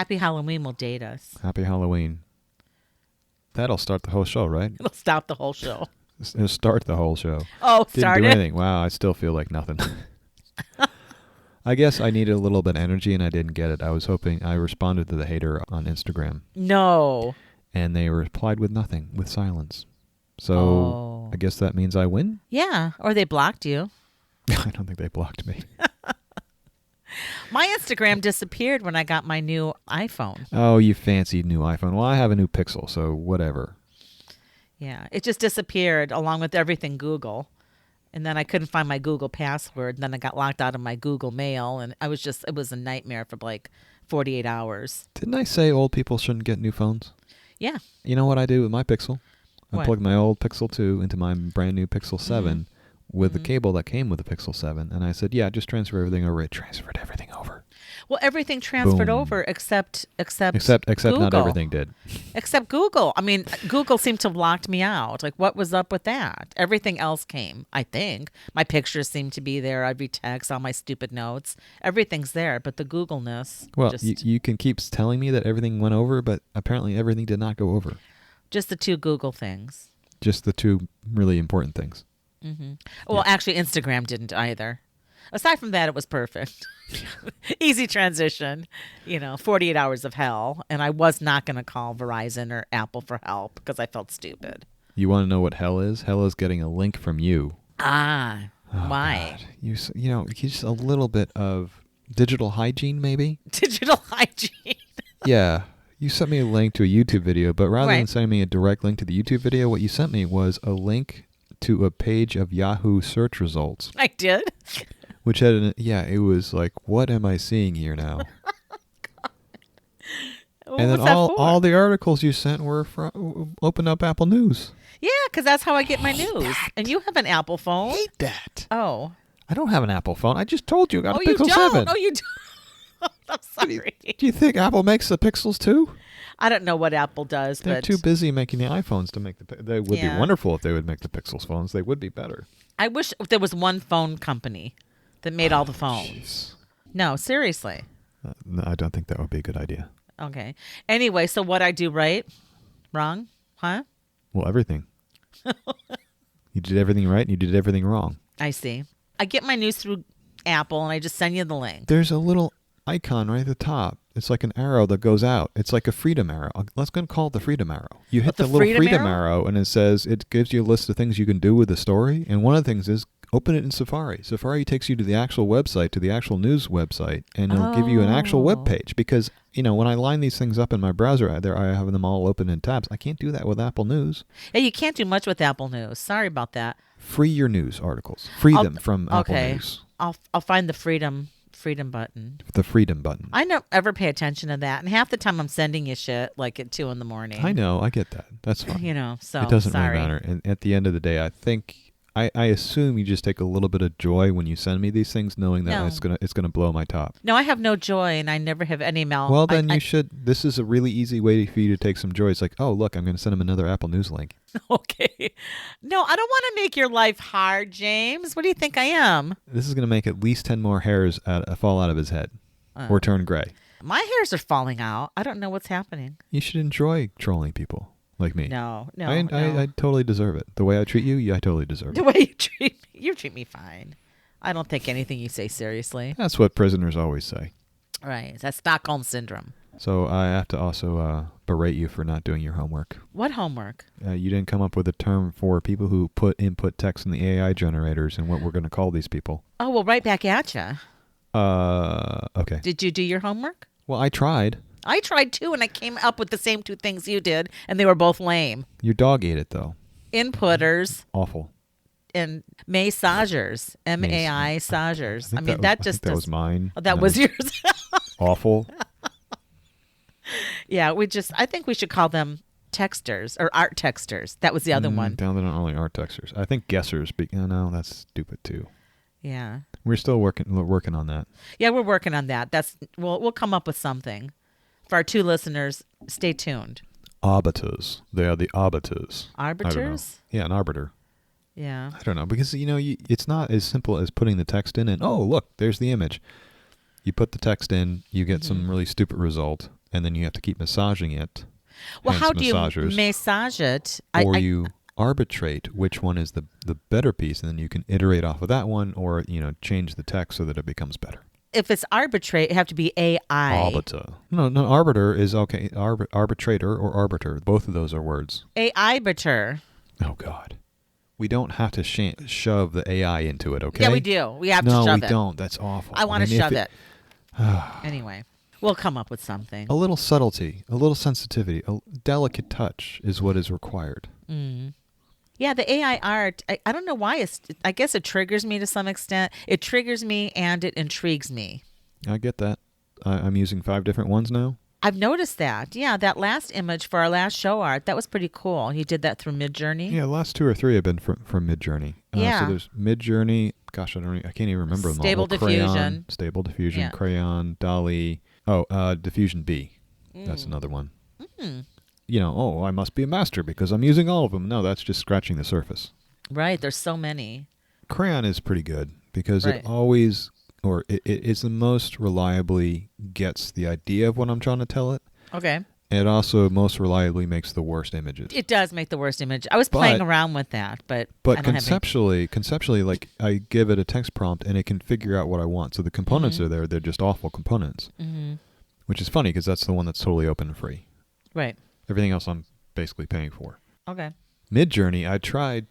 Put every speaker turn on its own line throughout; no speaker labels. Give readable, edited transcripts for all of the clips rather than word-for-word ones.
Happy Halloween will date us.
Happy Halloween. That'll start the whole show, right?
It'll stop the whole show.
It'll start the whole show.
Oh,
Didn't
start
do
it?
anything. Wow, I still feel like nothing. I guess I needed a little bit of energy and I didn't get it. I was hoping I responded to the hater on Instagram.
No.
And they replied with nothing, with silence. So I guess that means I win?
Yeah, or they blocked you.
I don't think they blocked me.
My Instagram disappeared when I got my new iPhone.
Oh, you fancy new iPhone. Well, I have a new Pixel, so whatever.
Yeah, it just disappeared along with everything Google. And then I couldn't find my Google password. And then I got locked out of my Google Mail. And it was a nightmare for like 48 hours.
Didn't I say old people shouldn't get new phones?
Yeah.
You know what I do with my Pixel?
What?
I plug my old Pixel 2 into my brand new Pixel 7 with the cable that came with the Pixel 7. And I said, yeah, just transfer everything over. It transferred everything over.
Well, everything transferred
Boom.
over except
Except not
Google.
everything did.
Except Google. I mean, Google seemed to have locked me out. Like, what was up with that? Everything else came, I think. My pictures seemed to be there. Every text, all my stupid notes. Everything's there, but the Google-ness.
Well,
just,
you can keep telling me that everything went over, but apparently everything did not go over.
just the two Google things.
Just the two really important things.
Well, actually, Instagram didn't either. Aside from that, it was perfect. Easy transition. 48 hours of hell. And I was not going to call Verizon or Apple for help because I felt stupid.
You want to know what hell is? Hell is getting a link from you.
Ah,
Oh,
why?
God. Just a little bit of digital hygiene, maybe?
Digital hygiene.
Yeah. You sent me a link to a YouTube video, but rather than
Right.
sending me a direct link to the YouTube video, what you sent me was a link to a page of Yahoo search results,
I did.
which had it was like, what am I seeing here now?
What
And then
was that
all
for?
all the articles you sent were from open up Apple News.
Yeah, because that's how I get my news. And you have an Apple phone.
Hate that.
Oh.
I don't have an Apple phone. I just told you I got a
You
Pixel
don't.
7.
Oh, you don't. I'm sorry.
Do you think Apple makes the Pixels too?
I don't know what Apple does,
They're
but
too busy making the iPhones to make they would
Yeah.
be wonderful if they would make the Pixels phones. They would be better.
I wish there was one phone company that made all the phones.
Jeez.
No, seriously.
No, I don't think that would be a good idea.
Okay. Anyway, so what I do right, wrong, huh?
Well, everything. You did everything right and you did everything wrong.
I see. I get my news through Apple, and I just send you the link.
There's a little icon right at the top. It's like an arrow that goes out. It's like a freedom arrow. Let's go and call it the freedom arrow. You hit
the
the little
freedom
freedom
arrow?
arrow, and it gives you a list of things you can do with the story. And one of the things is open it in Safari. Safari takes you to the actual website, to the actual news website, and it'll give you an actual web page. Because when I line these things up in my browser, I have them all open in tabs. I can't do that with Apple News.
Yeah, you can't do much with Apple News. Sorry about that.
Free your news articles. Free them from Apple
Okay.
News.
I'll find the freedom button.
The freedom button.
I don't ever pay attention to that, and half the time I'm sending you shit like at 2 a.m.
I know. I get that. That's fine.
So
It doesn't
sorry.
really matter. And at the end of the day, I think I assume you just take a little bit of joy when you send me these things, knowing that
No.
it's gonna blow my top.
No, I have no joy, and I never have any mail.
Well, then
I
you should. This is a really easy way for you to take some joy. It's like, oh, look, I'm going to send him another Apple News link.
Okay. No, I don't want to make your life hard, James. What do you think I am?
This is going to make at least 10 more hairs fall out of his head or turn gray.
My hairs are falling out. I don't know what's happening.
You should enjoy trolling people like me.
No.
I totally deserve it. The way I treat you, I totally deserve
The
it.
way you treat me fine. I don't take anything you say seriously.
That's what prisoners always say.
Right. That's Stockholm Syndrome.
So I have to also berate you for not doing your homework.
What homework?
You didn't come up with a term for people who put input text in the AI generators and what we're going to call these people.
Oh, well, right back at you.
Okay.
Did you do your homework?
Well, I tried.
I tried too, and I came up with the same two things you did, and they were both lame.
Your dog ate it, though.
Inputters
Awful.
and massagers. massagers. I mean, that just
that was mine.
Oh, that was yours.
Awful.
Yeah, I think we should call them texters or art texters. That was the other one.
Down there, not only art texters. I think guessers. No, that's stupid too.
Yeah.
We're still working on that.
Yeah, we're working on that. We'll come up with something. For our two listeners, stay tuned.
Arbiters. They are the arbiters.
Arbiters?
I don't know. Yeah, an arbiter.
Yeah.
I don't know, because it's not as simple as putting the text in and, oh, look, there's the image. You put the text in, you get some really stupid result, and then you have to keep massaging it.
Well,
hence
how do you
massagers.
massage it?
Or you arbitrate which one is the better piece, and then you can iterate off of that one, or change the text so that it becomes better.
If it's arbitrate, it have to be AI.
Arbiter. No, arbiter is okay. Arbitrator or arbiter. Both of those are words.
AI-biter.
Oh, God. We don't have to shove the AI into it, okay?
Yeah, we do. We have to shove it.
No, we don't. That's awful.
I want to shove it. Anyway, we'll come up with something.
A little subtlety, a little sensitivity, a delicate touch is what is required.
Mm. Yeah, the AI art, I don't know why. I guess it triggers me to some extent. It triggers me and it intrigues me.
I get that. I'm using 5 different ones now.
I've noticed that. Yeah, that last image for our last show art, that was pretty cool. He did that through Midjourney.
Yeah, the last 2 or 3 have been from Midjourney.
Yeah.
So there's Midjourney. Gosh, I can't even remember them all.
Stable Diffusion.
Crayon, Stable Diffusion,
Yeah.
Crayon, DALL-E. Oh, Diffusion B. That's another one.
Mm.
I must be a master because I'm using all of them. No, that's just scratching the surface.
Right, there's so many.
Crayon is pretty good because
Right.
it always, or it is the most reliably gets the idea of what I'm trying to tell it.
Okay.
And it also most reliably makes the worst images.
It does make the worst image. I was playing around with that, but I don't
conceptually, like I give it a text prompt and it can figure out what I want. So the components are there. They're just awful components, which is funny because that's the one that's totally open and free.
Right.
Everything else I'm basically paying for.
Okay.
Midjourney, I tried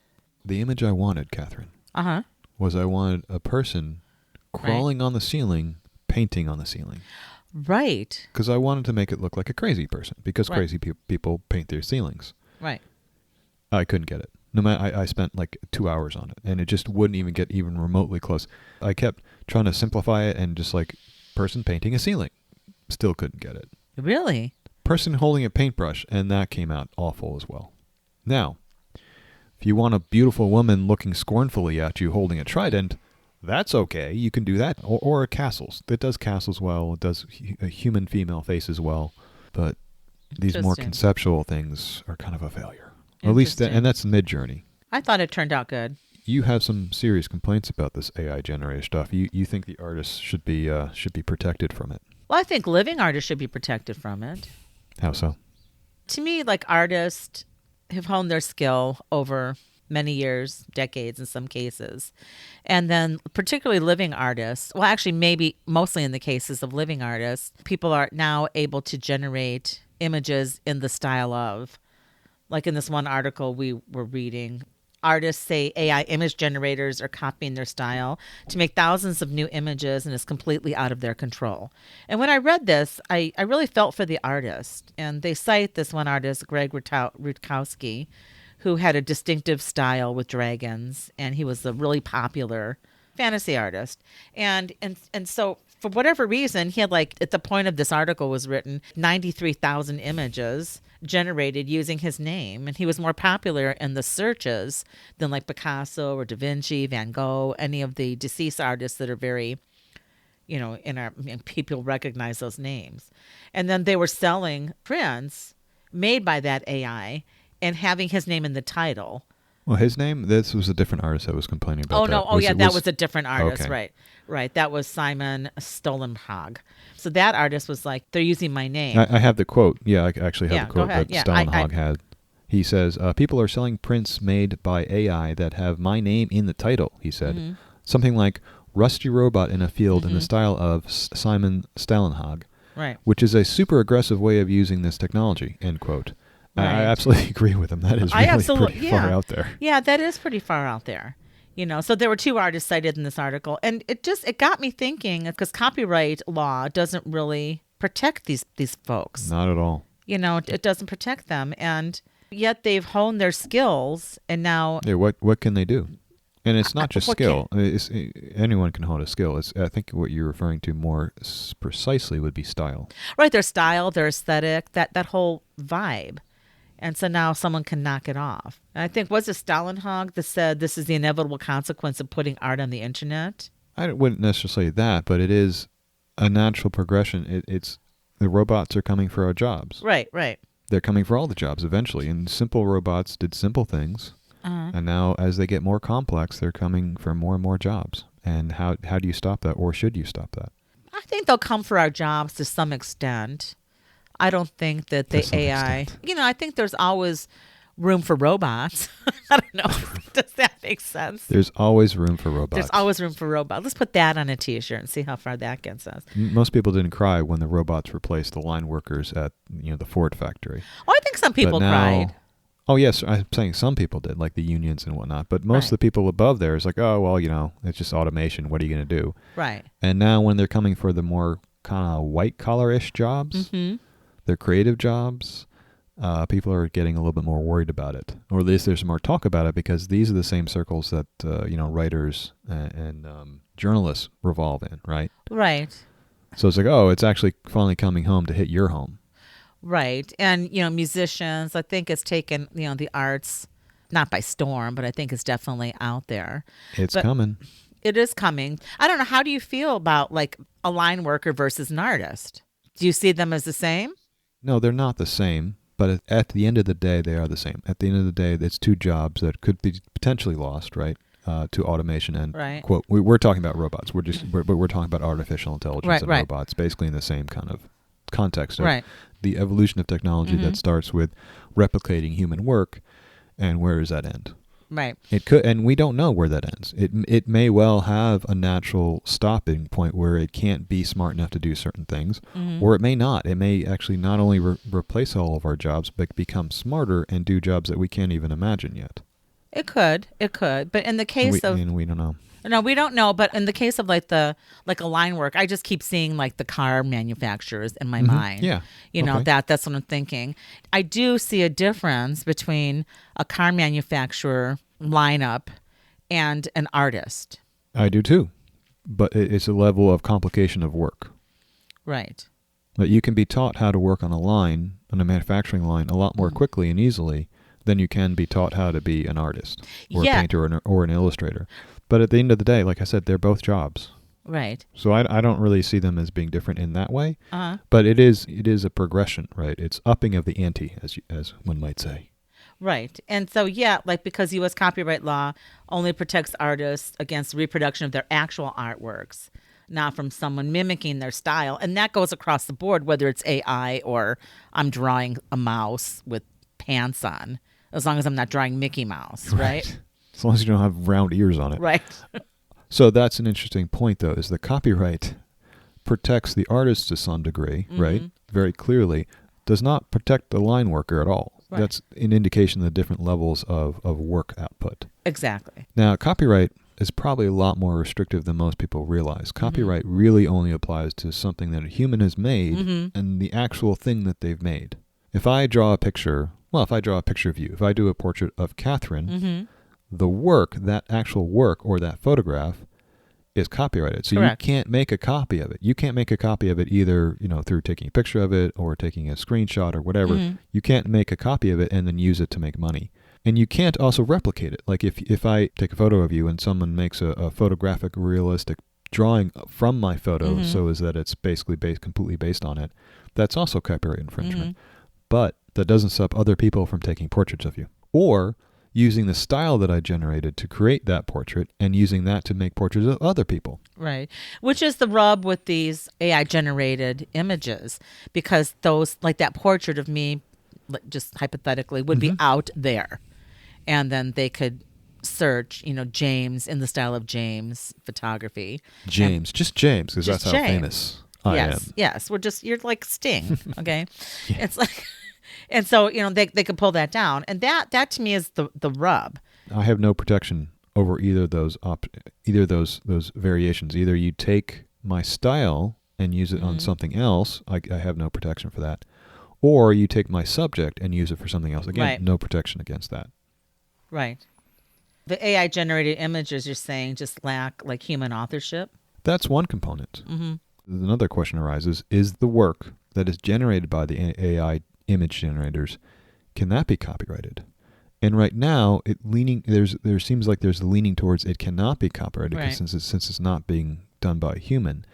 the image I wanted, Catherine.
Uh-huh.
Was I wanted a person crawling on the ceiling, painting on the ceiling.
Right.
Because I wanted to make it look like a crazy person, because
Right.
crazy people paint their ceilings.
Right.
I couldn't get it. No matter, I spent like 2 hours on it, and it just wouldn't even get even remotely close. I kept trying to simplify it and just like person painting a ceiling. Still couldn't get it.
Really?
Person holding a paintbrush, and that came out awful as well. Now, if you want a beautiful woman looking scornfully at you holding a trident, that's okay. You can do that. Or castles. It does castles well. It does a human female faces well. But these more
Interesting.
conceptual things are kind of a failure. At least, and that's Midjourney.
I thought it turned out good.
You have some serious complaints about this AI generated stuff. You think the artists should be protected from it.
Well, I think living artists should be protected from it.
How so?
To me, like, artists have honed their skill over many years, decades in some cases. And then particularly living artists, well, actually maybe mostly in the cases of living artists, people are now able to generate images in the style of, like in this one article we were reading, artists say AI image generators are copying their style to make thousands of new images, and it's completely out of their control. And when I read this, I really felt for the artist. And they cite this one artist, Greg Rutkowski, who had a distinctive style with dragons, and he was a really popular fantasy artist. And so for whatever reason, he had, like, at the point of this article was written, 93,000 images generated using his name, and he was more popular in the searches than like Picasso or Da Vinci, Van Gogh, any of the deceased artists that are very, people recognize those names. And then they were selling prints made by that AI and having his name in the title.
Well, his name, this was a different artist that was complaining about that.
That was a different artist,
okay.
Right. That was Simon Stollenhag. So that artist was like, they're using my name.
I have the quote. Yeah, I actually have the quote
go ahead.
that Stollenhag had. He says, people are selling prints made by AI that have my name in the title, he said. Mm-hmm. Something like Rusty Robot in a Field in the style of Simon Stollenhag,
right?
Which is a super aggressive way of using this technology, end quote. Right. I absolutely agree with him. That is really pretty far out there.
Yeah, that is pretty far out there. So there were 2 artists cited in this article, and it got me thinking, because copyright law doesn't really protect these folks.
Not at all.
It doesn't protect them, and yet they've honed their skills, and now...
Yeah, what can they do? And it's not just skill. Anyone can hone a skill. I think what you're referring to more precisely would be style.
Right, their style, their aesthetic, that whole vibe. And so now someone can knock it off. And I think, was it Stollenhag that said this is the inevitable consequence of putting art on the internet?
I wouldn't necessarily say that, but it is a natural progression. It's the robots are coming for our jobs.
Right.
They're coming for all the jobs eventually. And simple robots did simple things. Uh-huh. And now as they get more complex, they're coming for more and more jobs. And how do you stop that, or should you stop that?
I think they'll come for our jobs to some extent. I don't think that
To
the
some
AI,
extent.
I think there's always room for robots. I don't know. Does that make sense?
There's always room for robots.
There's always room for robots. Let's put that on a T-shirt and see how far that gets us.
Most people didn't cry when the robots replaced the line workers at the Ford factory.
Oh, I think some people
But now,
cried.
Oh yes, I'm saying some people did, like the unions and whatnot. But most of the people above there is like, oh well, it's just automation. What are you going to do?
Right.
And now when they're coming for the more kind of white collar-ish jobs, their creative jobs, people are getting a little bit more worried about it, or at least there's more talk about it because these are the same circles that writers and journalists revolve in, right?
Right.
So it's like, oh, it's actually finally coming home to hit your home.
Right. And, musicians, I think it's taken, the arts, not by storm, but I think it's definitely out there.
It's
But
coming.
It is coming. I don't know. How do you feel about like a line worker versus an artist? Do you see them as the same?
No, they're not the same. But at the end of the day, they are the same. At the end of the day, it's two jobs that could be potentially lost, right, to automation and
Right.
quote. We're talking about robots. We're talking about artificial intelligence
Right,
and
right.
robots, basically in the same kind of context of
Right.
the evolution of technology that starts with replicating human work, and where does that end?
Right.
It could, and we don't know where that ends. It may well have a natural stopping point where it can't be smart enough to do certain things, or it may not. It may actually not only replace all of our jobs, but become smarter and do jobs that we can't even imagine yet.
It could. But in the case of
And we don't know.
no, we don't know. But in the case of like a line work, I just keep seeing like the car manufacturers in my mind.
Yeah. Okay.
That's what I'm thinking. I do see a difference between a car manufacturer lineup and an artist.
I do too, but it's a level of complication of work.
Right.
But you can be taught how to work on a manufacturing line, a lot more quickly and easily than you can be taught how to be an artist or a painter or an illustrator. But at the end of the day, like I said, they're both jobs.
Right.
So I don't really see them as being different in that way.
Uh-huh.
But it is a progression, right? It's upping of the ante, as one might say.
Right. And so, because U.S. copyright law only protects artists against reproduction of their actual artworks, not from someone mimicking their style. And that goes across the board, whether it's AI or I'm drawing a mouse with pants on, as long as I'm not drawing Mickey Mouse, right?
As long as you don't have round ears on it.
Right.
So that's an interesting point, though, is the copyright protects the artist to some degree, right? Very clearly. Does not protect the line worker at all.
Right.
That's an indication of the different levels of work output.
Exactly.
Now, copyright is probably a lot more restrictive than most people realize. Copyright really only applies to something that a human has made and the actual thing that they've made. If I draw a picture of you, if I do a portrait of Catherine, the work, that actual work or that photograph is copyrighted. So
Correct.
You can't make a copy of it. You can't make a copy of it either, through taking a picture of it or taking a screenshot or whatever. You can't make a copy of it and then use it to make money. And you can't also replicate it. Like if I take a photo of you and someone makes a photographic realistic drawing from my photo so as that it's basically completely based on it, that's also copyright infringement. But that doesn't stop other people from taking portraits of you. Or using the style that I generated to create that portrait and using that to make portraits of other people.
Right. Which is the rub with these AI generated images, because those, like that portrait of me, just hypothetically, would be out there. And then they could search, James in the style of James photography.
Just James, because that's how
James.
famous I am.
Yes. You're like Sting. Okay. It's like, and so, they could pull that down. And that to me is the rub.
I have no protection over either of those those variations. Either you take my style and use it on something else, I have no protection for that. Or you take my subject and use it for something else. Again,
Right.
no protection against that.
Right. The AI generated images, you're saying, just lack like human authorship.
That's one component. Another question arises, is the work that is generated by the AI image generators, can that be copyrighted? And right now, there seems like there's a leaning towards it cannot be copyrighted,
Right.
since it's not being done by a human.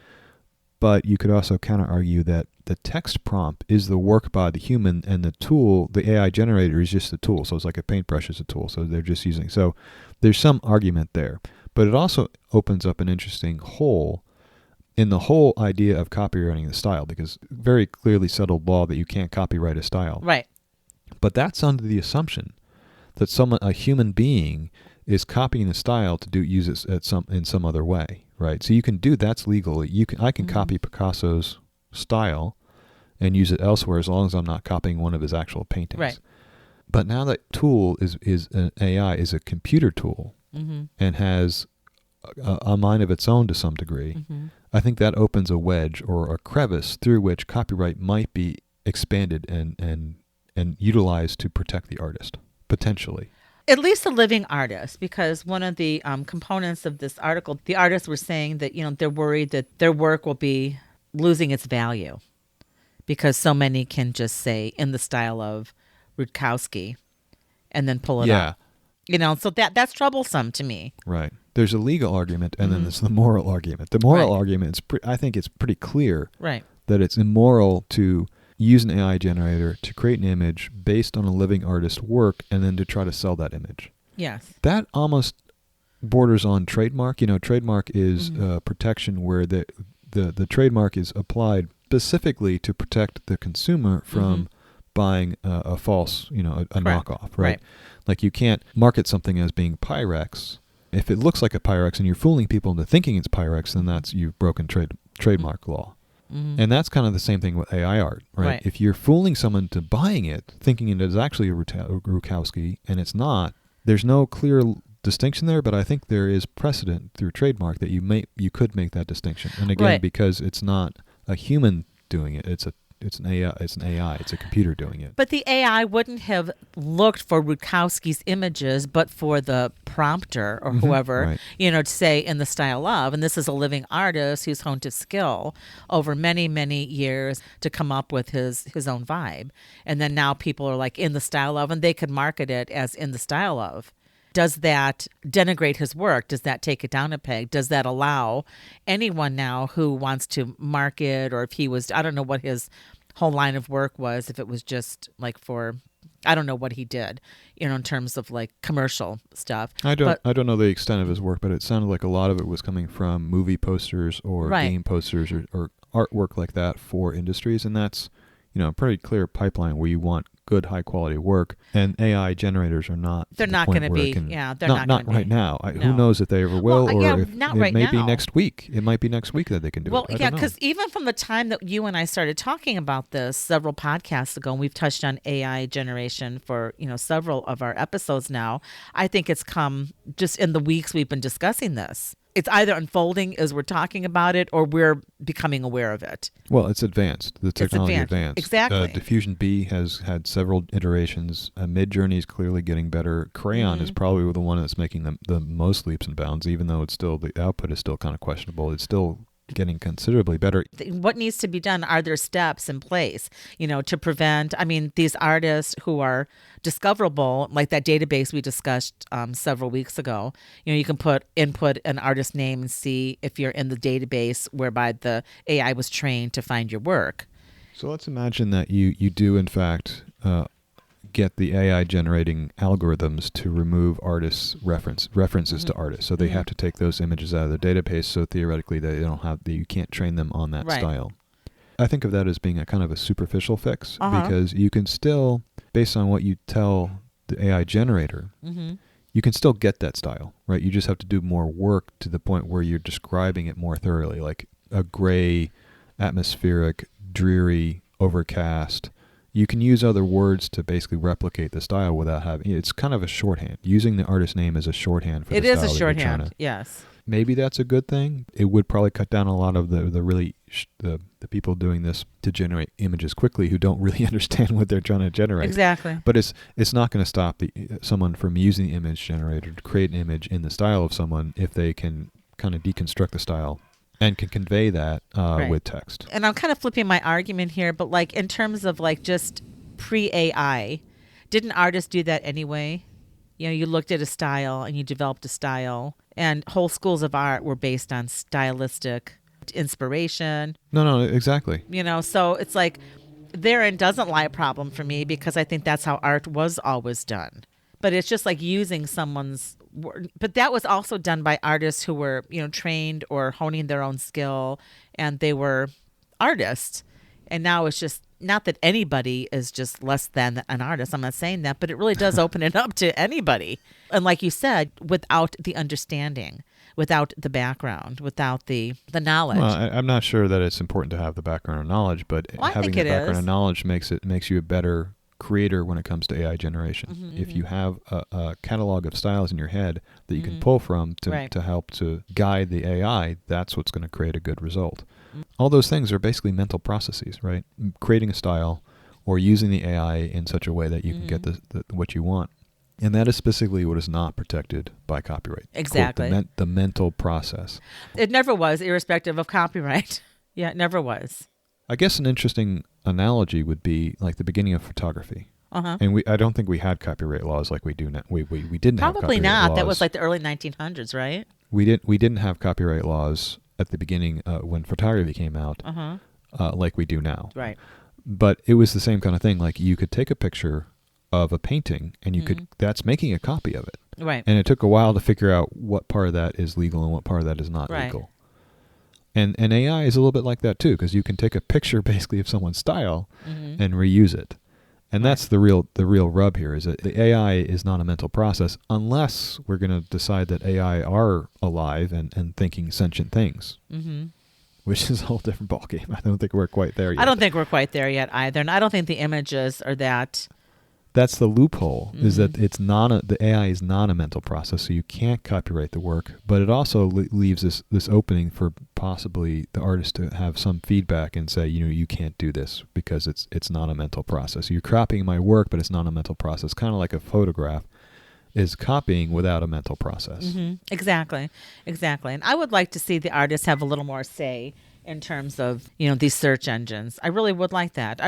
But you could also counter argue that the text prompt is the work by the human, and the tool, the AI generator, is just a tool. So it's like a paintbrush is a tool. So they're just using. So there's some argument there, but it also opens up an interesting hole in the whole idea of copywriting the style, because very clearly settled law that you can't copyright a style.
Right.
But that's under the assumption that a human being is copying the style to use it in some other way, right? So you can do that's legal. I can copy Picasso's style and use it elsewhere as long as I'm not copying one of his actual paintings.
Right.
But now that tool is an AI, is a computer tool, and has a mind of its own to some degree. I think that opens a wedge or a crevice through which copyright might be expanded and utilized to protect the artist, potentially.
At least the living artist, because one of the components of this article, the artists were saying that, they're worried that their work will be losing its value because so many can just say in the style of Rutkowski and then pull it up. So that's troublesome to me.
Right. There's a legal argument, and then there's the moral argument. The moral argument, I think it's pretty clear that it's immoral to use an AI generator to create an image based on a living artist's work and then to try to sell that image.
Yes.
That almost borders on trademark. Trademark is protection where the trademark is applied specifically to protect the consumer from buying a false, a knockoff, right? Like you can't market something as being Pyrex. If it looks like a Pyrex and you're fooling people into thinking it's Pyrex, then you've broken trademark law. And that's kind of the same thing with AI art, right? If you're fooling someone to buying it, thinking it is actually a Rutkowski, and it's not, there's no clear distinction there, but I think there is precedent through trademark that you could make that distinction. And again, because it's not a human doing it, it's an AI, it's a computer doing it.
But the AI wouldn't have looked for Rutkowski's images, but for the prompter or whoever, to say in the style of, and this is a living artist who's honed his skill over many, many years to come up with his own vibe. And then now people are like in the style of, and they could market it as in the style of. Does that denigrate his work? Does that take it down a peg? Does that allow anyone now who wants to market, or if he was, I don't know what his whole line of work was, if it was just like for, I don't know what he did, in terms of like commercial stuff.
I don't know the extent of his work, but it sounded like a lot of it was coming from movie posters or game posters or artwork like that for industries. And that's, a pretty clear pipeline where you want good, high quality work, and AI generators are not.
They're not going to be. They're not
right now. Who knows if they ever will, or if
not
it
right
may
now.
be next week. It might be next week that they can do it.
Well, because even from the time that you and I started talking about this several podcasts ago, and we've touched on AI generation for several of our episodes now. I think it's come just in the weeks we've been discussing this. It's either unfolding as we're talking about it, or we're becoming aware of it.
Well, it's advanced. The technology advanced.
Exactly.
Diffusion B has had several iterations. Midjourney is clearly getting better. Crayon is probably the one that's making the most leaps and bounds, even though the output is still kind of questionable. It's still getting considerably better.
What needs to be done? Are there steps in place, to prevent, these artists who are discoverable, like that database we discussed several weeks ago, you can input an artist name and see if you're in the database whereby the AI was trained to find your work.
So let's imagine that you do, in fact, get the AI generating algorithms to remove artists' references to artists. So they have to take those images out of the database. So theoretically, you can't train them on that style. I think of that as being a kind of a superficial fix, because you can still, based on what you tell the AI generator, you can still get that style, right? You just have to do more work to the point where you're describing it more thoroughly, like a gray, atmospheric, dreary, overcast. You can use other words to basically replicate the style without having. It's kind of a shorthand. Using the artist name as a shorthand for the style.
It is a shorthand. Yes.
Maybe that's a good thing. It would probably cut down a lot of the people doing this to generate images quickly who don't really understand what they're trying to generate.
Exactly.
But it's not going to stop someone from using the image generator to create an image in the style of someone if they can kind of deconstruct the style and can convey that with text.
And I'm kind of flipping my argument here, but like in terms of like just pre-AI, didn't artists do that anyway? You looked at a style and you developed a style, and whole schools of art were based on stylistic inspiration.
No, exactly.
So it's like therein doesn't lie a problem for me, because I think that's how art was always done. But it's just like using someone's word. But that was also done by artists who were, trained or honing their own skill and they were artists. And now it's just not that anybody is just less than an artist. I'm not saying that, but it really does open it up to anybody. And like you said, without the understanding, without the background, without the knowledge.
Well, I'm not sure that it's important to have the background of knowledge, but having the background of knowledge makes you a better creator when it comes to AI generation. If you have a catalog of styles in your head that you can pull from to help to guide the AI, that's what's going to create a good result. All those things are basically mental processes, right? Creating a style or using the AI in such a way that you can get what you want. And that is specifically what is not protected by copyright.
Exactly.
Quote, the mental process.
It never was, irrespective of copyright. Yeah, it never was.
I guess an interesting analogy would be like the beginning of photography. And I don't think we had copyright laws like we do now. We didn't have
Probably
copyright
not.
laws.
That was like the early 1900s, right?
We didn't have copyright laws at the beginning when photography came out like we do now.
Right.
But it was the same kind of thing. Like you could take a picture of a painting and you could that's making a copy of it.
Right.
And it took a while to figure out what part of that is legal and what part of that is not legal. And AI is a little bit like that too, because you can take a picture basically of someone's style and reuse it. And that's the real rub here, is that the AI is not a mental process unless we're going to decide that AI are alive and thinking sentient things, which is a whole different ballgame. I don't think we're quite there yet.
I don't think we're quite there yet either. And I don't think the images are that.
That's the loophole, is that it's the AI is not a mental process, so you can't copyright the work. But it also leaves this opening for possibly the artist to have some feedback and say, you can't do this because it's not a mental process. You're copying my work, but it's not a mental process. Kind of like a photograph is copying without a mental process.
Exactly. And I would like to see the artists have a little more say in terms of these search engines. I really would like that.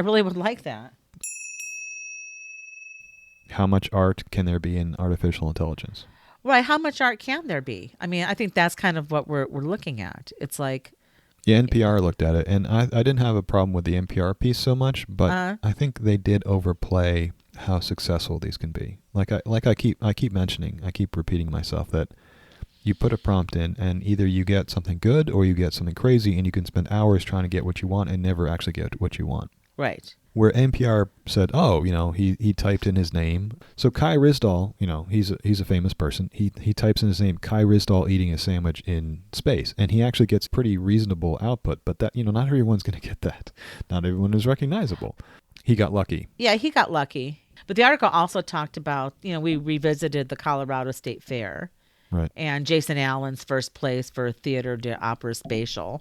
How much art can there be in artificial intelligence?
Right. How much art can there be? I mean, I think that's kind of what we're looking at. It's like...
Yeah, NPR looked at it, and I didn't have a problem with the NPR piece so much, but I think they did overplay how successful these can be. I keep mentioning, I keep repeating myself that you put a prompt in, and either you get something good or you get something crazy, and you can spend hours trying to get what you want and never actually get what you want.
Right.
Where NPR said, he typed in his name. So Kai Ryssdal, he's a famous person. He types in his name, Kai Ryssdal eating a sandwich in space, and he actually gets pretty reasonable output. But that, not everyone's going to get that. Not everyone is recognizable. He got lucky.
Yeah, he got lucky. But the article also talked about, we revisited the Colorado State Fair,
right? And
Jason Allen's first place for Theater de Opera Spatial,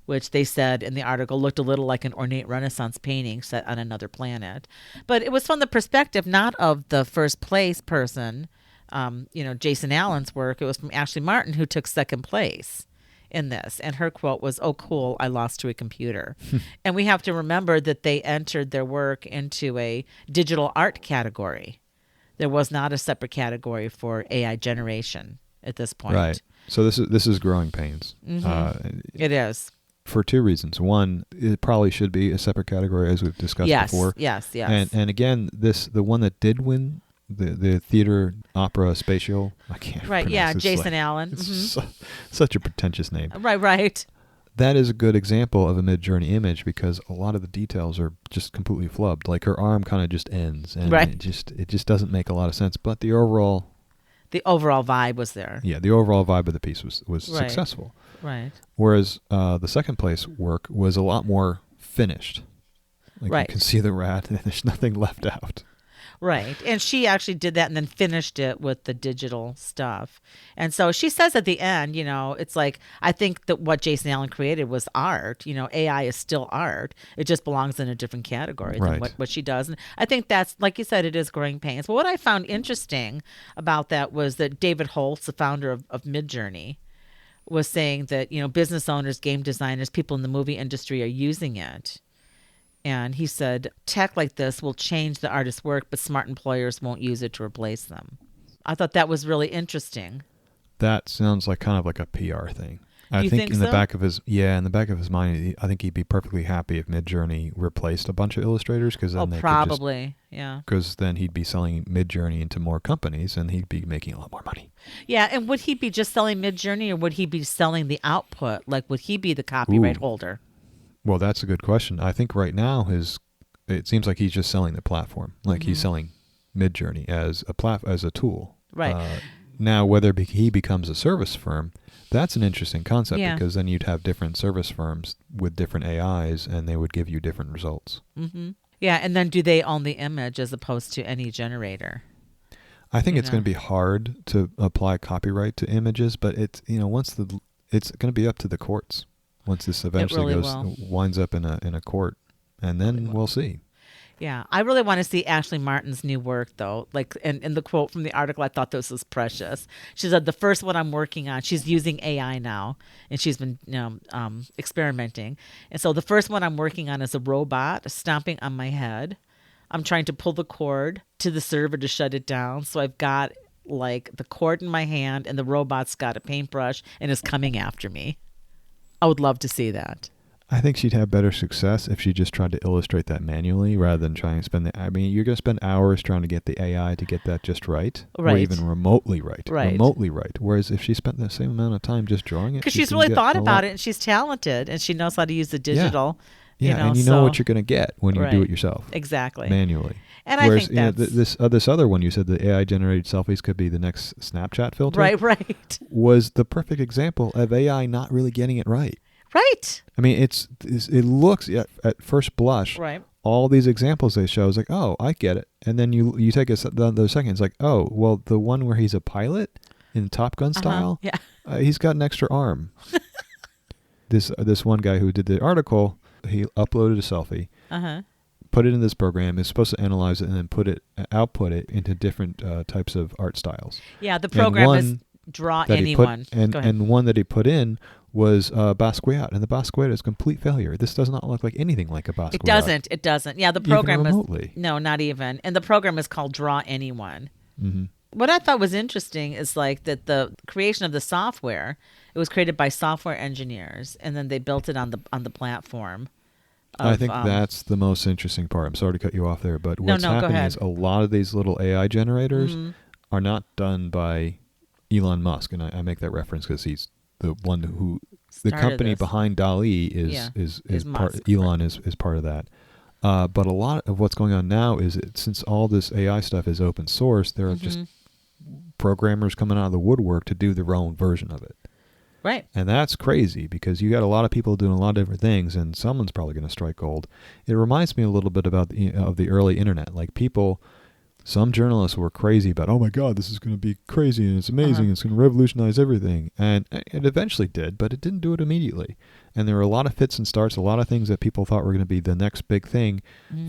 which they said in the article looked a little like an ornate Renaissance painting set on another planet. But it was from the perspective not of the first place person, Jason Allen's work. It was from Ashley Martin, who took second place in this. And her quote was, "Oh, cool, I lost to a computer." And we have to remember that they entered their work into a digital art category. There was not a separate category for AI generation at this point.
Right. So this is growing pains.
It is.
For two reasons. One, it probably should be a separate category, as we've discussed before.
Yes.
And again, the one that did win the theater opera spatial, I can't.
Right. Yeah. Jason Allen.
It's such a pretentious name.
Right.
That is a good example of a mid-journey image because a lot of the details are just completely flubbed. Like her arm kind of just ends, and it just doesn't make a lot of sense. But the overall
vibe was there.
Yeah, the overall vibe of the piece was successful.
Right.
Whereas the second place work was a lot more finished. You can see the rat and there's nothing left out.
Right. And she actually did that and then finished it with the digital stuff. And so she says at the end, it's like, I think that what Jason Allen created was art. AI is still art. It just belongs in a different category than what she does. And I think that's, like you said, it is growing pains. But what I found interesting about that was that David Holtz, the founder of Midjourney, was saying that, business owners, game designers, people in the movie industry are using it. And he said, tech like this will change the artist's work, but smart employers won't use it to replace them. I thought that was really interesting.
That sounds like kind of like a PR thing. I
think
in the back of his mind, I think he'd be perfectly happy if Midjourney replaced a bunch of illustrators because then
probably, yeah.
Because then he'd be selling Midjourney into more companies and he'd be making a lot more money.
Yeah, and would he be just selling Midjourney, or would he be selling the output? Like, would he be the copyright
Ooh.
holder?
Well, that's a good question. I think right now it seems like he's just selling the platform, like he's selling Midjourney as as a tool.
Right.
Now, whether he becomes a service firm, that's an interesting concept
Yeah.
because then you'd have different service firms with different AIs, and they would give you different results.
Yeah, and then do they own the image as opposed to any generator?
I think
You
it's going
know.
to be hard to apply copyright to images, but it's it's going to be up to the courts once this eventually
really will.
winds up in a court, and then we'll see.
Yeah, I really want to see Ashley Martin's new work, though. Like, and in the quote from the article, I thought this was precious. She said, "The first one I'm working on, she's using AI now, and she's been, experimenting. And so the first one I'm working on is a robot stomping on my head. I'm trying to pull the cord to the server to shut it down. So I've got like the cord in my hand, and the robot's got a paintbrush and is coming after me. I would love to see that."
I think she'd have better success if she just tried to illustrate that manually rather than trying to spend I mean, you're going to spend hours trying to get the AI to get that just right.
Right.
Or even remotely right.
Right.
Remotely right. Whereas if she spent the same amount of time just drawing it.
Because she's really thought about it, and she's talented, and she knows how to use the digital.
Yeah, and you know what you're going to get when you do it yourself.
Exactly.
Manually.
And
Whereas,
I think that's...
this other one you said, the AI-generated selfies could be the next Snapchat filter.
Right.
Was the perfect example of AI not really getting it right.
Right.
I mean, it looks at first blush,
Right.
all these examples they show is like, oh, I get it. And then you take another second, it's like, oh, well, the one where he's a pilot in Top Gun style, he's got an extra arm. This one guy who did the article, he uploaded a selfie, put it in this program. It's supposed to analyze it and then output it into different types of art styles.
Yeah, the program is draw anyone.
And one that he put in was Basquiat, and the Basquiat is a complete failure. This does not look like anything like a Basquiat.
It doesn't. Yeah, the program
even remotely.
No, not even. And the program is called Draw Anyone.
Mm-hmm.
What I thought was interesting is like that the creation of the software, it was created by software engineers, and then they built it on the platform.
I think that's the most interesting part. I'm sorry to cut you off there, but what's happening is a lot of these little AI generators are not done by Elon Musk, and I make that reference because he's the one who the company behind DALL-E is part. Elon is part of that. But a lot of what's going on now is since all this AI stuff is open source, there are just programmers coming out of the woodwork to do their own version of it.
Right.
And that's crazy because you got a lot of people doing a lot of different things, and someone's probably going to strike gold. It reminds me a little bit about of the early internet. Like some journalists were crazy about, oh my God, this is going to be crazy and it's amazing. It's going to revolutionize everything. And it eventually did, but it didn't do it immediately. And there were a lot of fits and starts, a lot of things that people thought were going to be the next big thing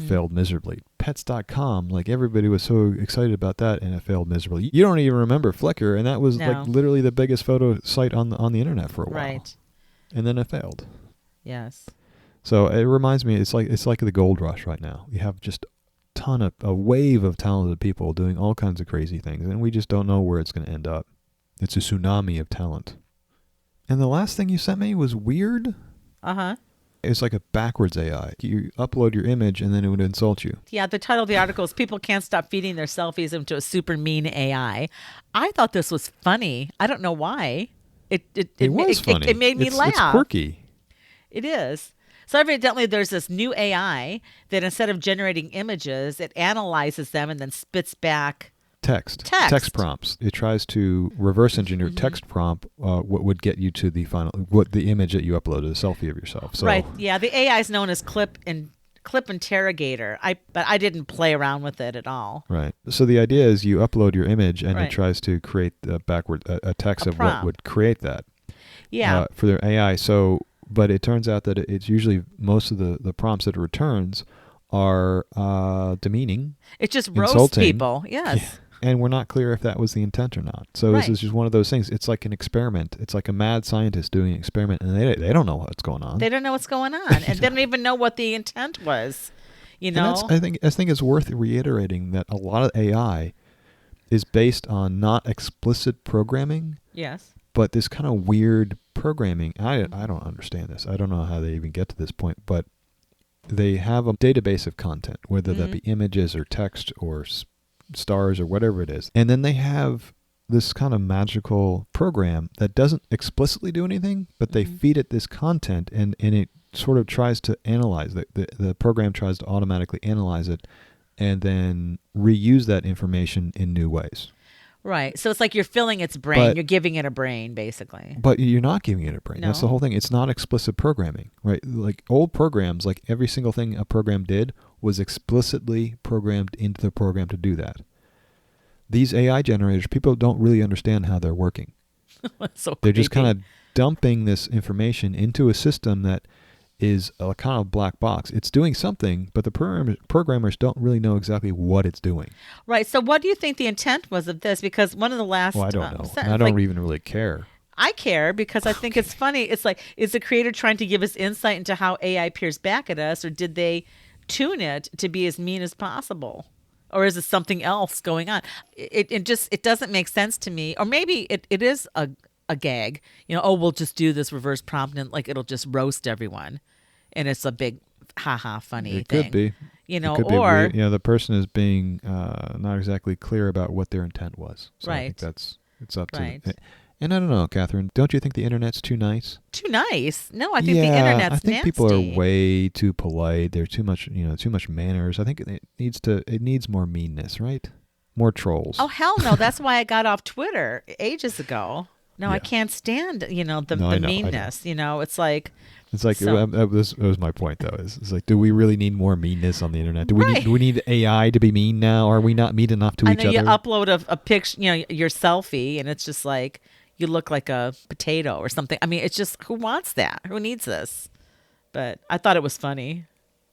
failed miserably. Pets.com, like everybody was so excited about that, and it failed miserably. You don't even remember Flickr, and that was like literally the biggest photo site on the internet for a while.
Right.
And then it failed.
Yes.
So it reminds me, it's like the gold rush right now. You have just a wave of talented people doing all kinds of crazy things, and we just don't know where it's going to end up. It's a tsunami of talent. And the last thing you sent me was weird. It's like a backwards AI. You upload your image and then it would insult you.
Yeah, the title of the article is "People Can't Stop Feeding Their Selfies into a Super Mean AI." I thought this was funny. I don't know why. It
was funny.
It made me laugh.
It's quirky.
It is. So evidently there's this new AI that instead of generating images, it analyzes them and then spits back
text prompts. It tries to reverse engineer text prompt, what would get you to the the image that you uploaded, a selfie of yourself. So,
right. Yeah. The AI is known as Clip Interrogator. But I didn't play around with it at all.
Right. So the idea is you upload your image and it tries to create a text of what would create that.
Yeah.
For their AI. So, but it turns out that it's usually most of the prompts that it returns are demeaning.
It just
insulting.
roasts people. Yes.
Yeah. And we're not clear if that was the intent or not. So this is just one of those things. It's like an experiment. It's like a mad scientist doing an experiment, and they don't know what's going on.
They don't know what's going on, and they don't even know what the intent was. You know,
I think it's worth reiterating that a lot of AI is based on not explicit programming.
Yes.
But this kind of weird programming. I don't understand this. I don't know how they even get to this point, but they have a database of content, whether that be images or text or stars or whatever it is, and then they have this kind of magical program that doesn't explicitly do anything, but they feed it this content, and it sort of tries to analyze the program tries to automatically analyze it and then reuse that information in new ways.
Right. So it's like you're filling its brain. You're giving it a brain, basically.
But you're not giving it a brain.
No.
That's the whole thing. It's not explicit programming, right? Like old programs, like every single thing a program did was explicitly programmed into the program to do that. These AI generators, people don't really understand how they're working.
So
they're just kind of dumping this information into a system that is a kind of black box. It's doing something, but the programmers don't really know exactly what it's doing.
Right. So what do you think the intent was of this? Because one of the last...
Well, I don't know. I don't even really care.
I care because I think it's funny. It's like, is the creator trying to give us insight into how AI peers back at us, or did they tune it to be as mean as possible? Or is it something else going on? It doesn't make sense to me. Or maybe it is a gag. We'll just do this reverse prompt and like it'll just roast everyone. And it's a big haha funny thing.
It could be.
Or
the person is being not exactly clear about what their intent was. So
right.
I think it's up to it. And I don't know, Catherine, don't you think the internet's too nice?
Too nice? No, I think the internet's
I think
nasty.
People are way too polite. They're too much manners. I think it needs more meanness, right? More trolls.
Oh, hell no. That's why I got off Twitter ages ago. No, I can't stand, the meanness. It's like...
It's like that was my point though. It's like, do we really need more meanness on the internet? Do we need AI to be mean now? Are we not mean enough to each other?
You upload a picture, your selfie, and it's just like you look like a potato or something. I mean, it's just, who wants that? Who needs this? But I thought it was funny.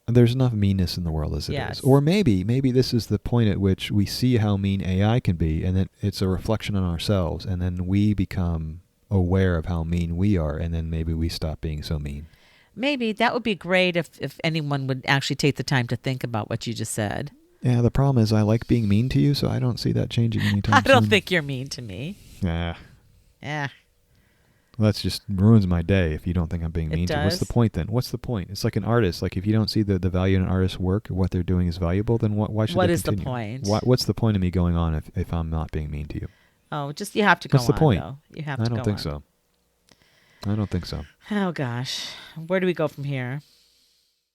There's enough meanness in the world as it is. Or maybe this is the point at which we see how mean AI can be, and then it's a reflection on ourselves, and then we become aware of how mean we are, and then maybe we stop being so mean.
Maybe that would be great if anyone would actually take the time to think about what you just said.
Yeah, the problem is I like being mean to you, so I don't see that changing anytime soon.
I don't think you're mean to me.
Yeah.
Yeah.
Well, that just ruins my day if you don't think I'm being mean to you. What's
does.
the point then? What's the point? It's like an artist. Like if you don't see the value in an artist's work or what they're doing is valuable, then why should they continue?
What is the point?
What's the point of me going on if I'm not being mean to you?
Oh, just you have to go on.
What's the point?
Though. You have to go on.
I don't think so.
Oh, gosh. Where do we go from here?